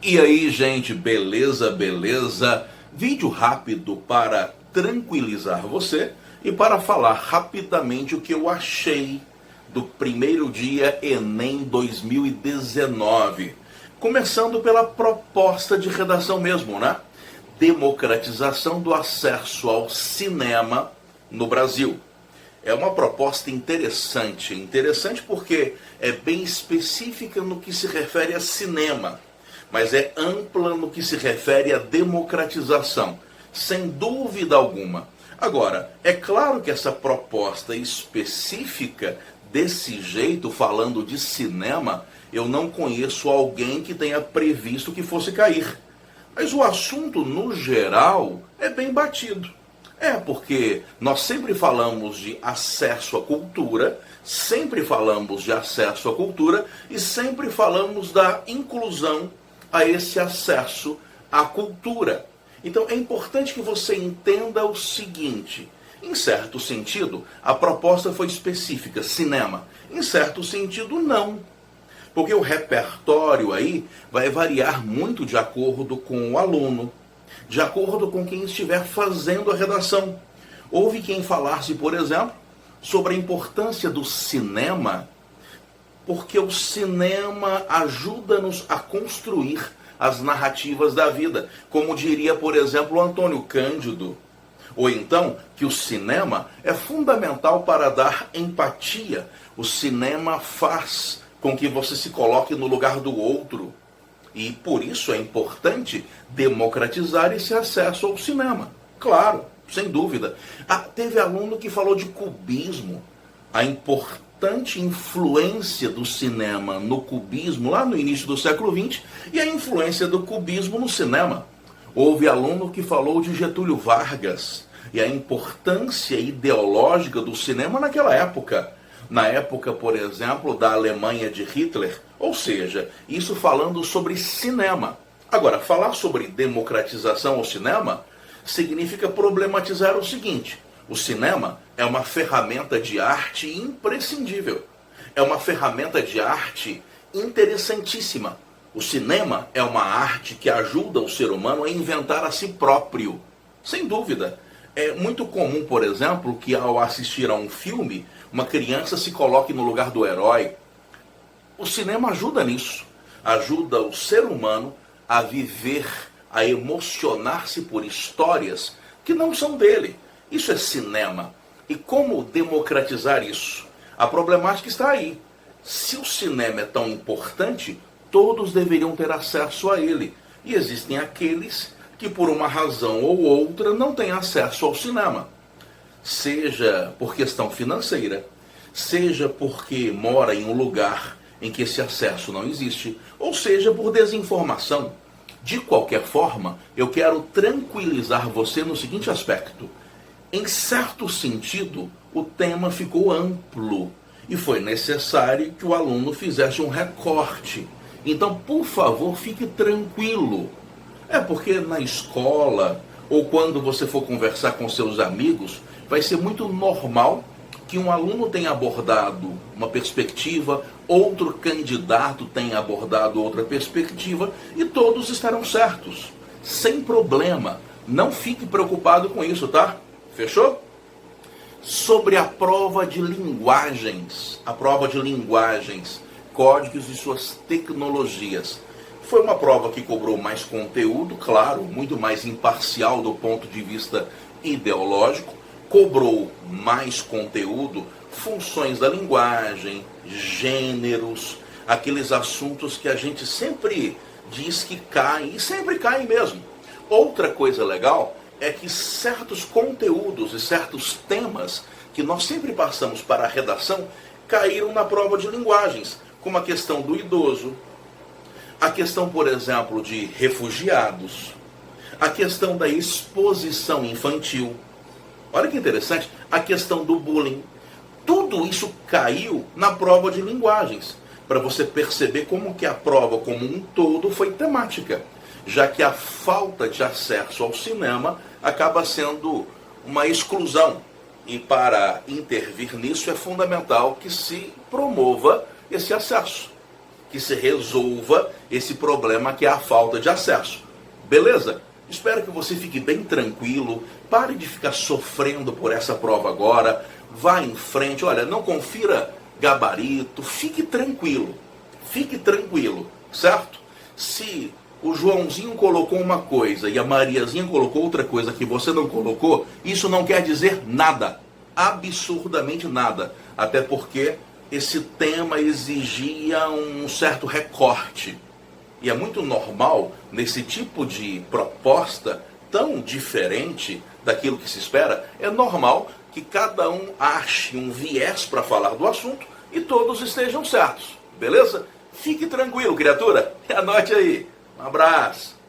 E aí, gente, beleza, beleza? Vídeo rápido para tranquilizar você e para falar rapidamente o que eu achei do primeiro dia Enem 2019. Começando pela proposta de redação mesmo, né? Democratização do acesso ao cinema no Brasil. É uma proposta interessante porque é bem específica no que se refere a cinema, mas é ampla no que se refere à democratização, sem dúvida alguma. Agora, é claro que essa proposta específica, desse jeito, falando de cinema, eu não conheço alguém que tenha previsto que fosse cair. Mas o assunto, no geral, é bem batido. É porque nós sempre falamos de acesso à cultura, sempre falamos de acesso à cultura e sempre falamos da inclusão a esse acesso à cultura. Então é importante que você entenda o seguinte: em certo sentido, a proposta foi específica, cinema. Em certo sentido, não. Porque o repertório aí vai variar muito de acordo com o aluno, de acordo com quem estiver fazendo a redação. Houve quem falasse, por exemplo, sobre a importância do cinema, porque o cinema ajuda-nos a construir as narrativas da vida, como diria, por exemplo, o Antônio Cândido. Ou então, que o cinema é fundamental para dar empatia. O cinema faz com que você se coloque no lugar do outro. E por isso é importante democratizar esse acesso ao cinema. Claro, sem dúvida. Teve aluno que falou de cubismo, a importante influência do cinema no cubismo lá no início do século XX e a influência do cubismo no cinema. Houve aluno que falou de Getúlio Vargas e a importância ideológica do cinema naquela época. Na época, por exemplo, da Alemanha de Hitler. Ou seja, isso falando sobre cinema. Agora, falar sobre democratização ao cinema significa problematizar o seguinte: o cinema é uma ferramenta de arte imprescindível. É uma ferramenta de arte interessantíssima. O cinema é uma arte que ajuda o ser humano a inventar a si próprio. Sem dúvida. É muito comum, por exemplo, que ao assistir a um filme, uma criança se coloque no lugar do herói. O cinema ajuda nisso. Ajuda o ser humano a viver, a emocionar-se por histórias que não são dele. Isso é cinema. E como democratizar isso? A problemática está aí. Se o cinema é tão importante, todos deveriam ter acesso a ele. E existem aqueles que por uma razão ou outra não têm acesso ao cinema. Seja por questão financeira, seja porque mora em um lugar em que esse acesso não existe, ou seja por desinformação. De qualquer forma, eu quero tranquilizar você no seguinte aspecto: em certo sentido, o tema ficou amplo e foi necessário que o aluno fizesse um recorte. Então, por favor, fique tranquilo. É porque na escola, ou quando você for conversar com seus amigos, vai ser muito normal que um aluno tenha abordado uma perspectiva, outro candidato tenha abordado outra perspectiva, e todos estarão certos, sem problema. Não fique preocupado com isso, tá? Fechou? Sobre a prova de linguagens, códigos e suas tecnologias. Foi uma prova que cobrou mais conteúdo, claro, muito mais imparcial do ponto de vista ideológico, cobrou mais conteúdo, funções da linguagem, gêneros, aqueles assuntos que a gente sempre diz que caem, e sempre caem mesmo. Outra coisa legal é que certos conteúdos e certos temas que nós sempre passamos para a redação caíram na prova de linguagens, como a questão do idoso, a questão, por exemplo, de refugiados, a questão da exposição infantil. Olha que interessante, a questão do bullying. Tudo isso caiu na prova de linguagens, para você perceber como que a prova como um todo foi temática, já que a falta de acesso ao cinema acaba sendo uma exclusão. E para intervir nisso é fundamental que se promova esse acesso. que se resolva esse problema que é a falta de acesso. Beleza? Espero que você fique bem tranquilo, pare de ficar sofrendo por essa prova agora, vá em frente, olha, não confira gabarito, fique tranquilo, certo? Se o Joãozinho colocou uma coisa e a Mariazinha colocou outra coisa que você não colocou, isso não quer dizer nada, absurdamente nada, até porque esse tema exigia um certo recorte. E é muito normal, nesse tipo de proposta tão diferente daquilo que se espera, é normal que cada um ache um viés para falar do assunto e todos estejam certos. Beleza? Fique tranquilo, criatura. E anote aí. Um abraço.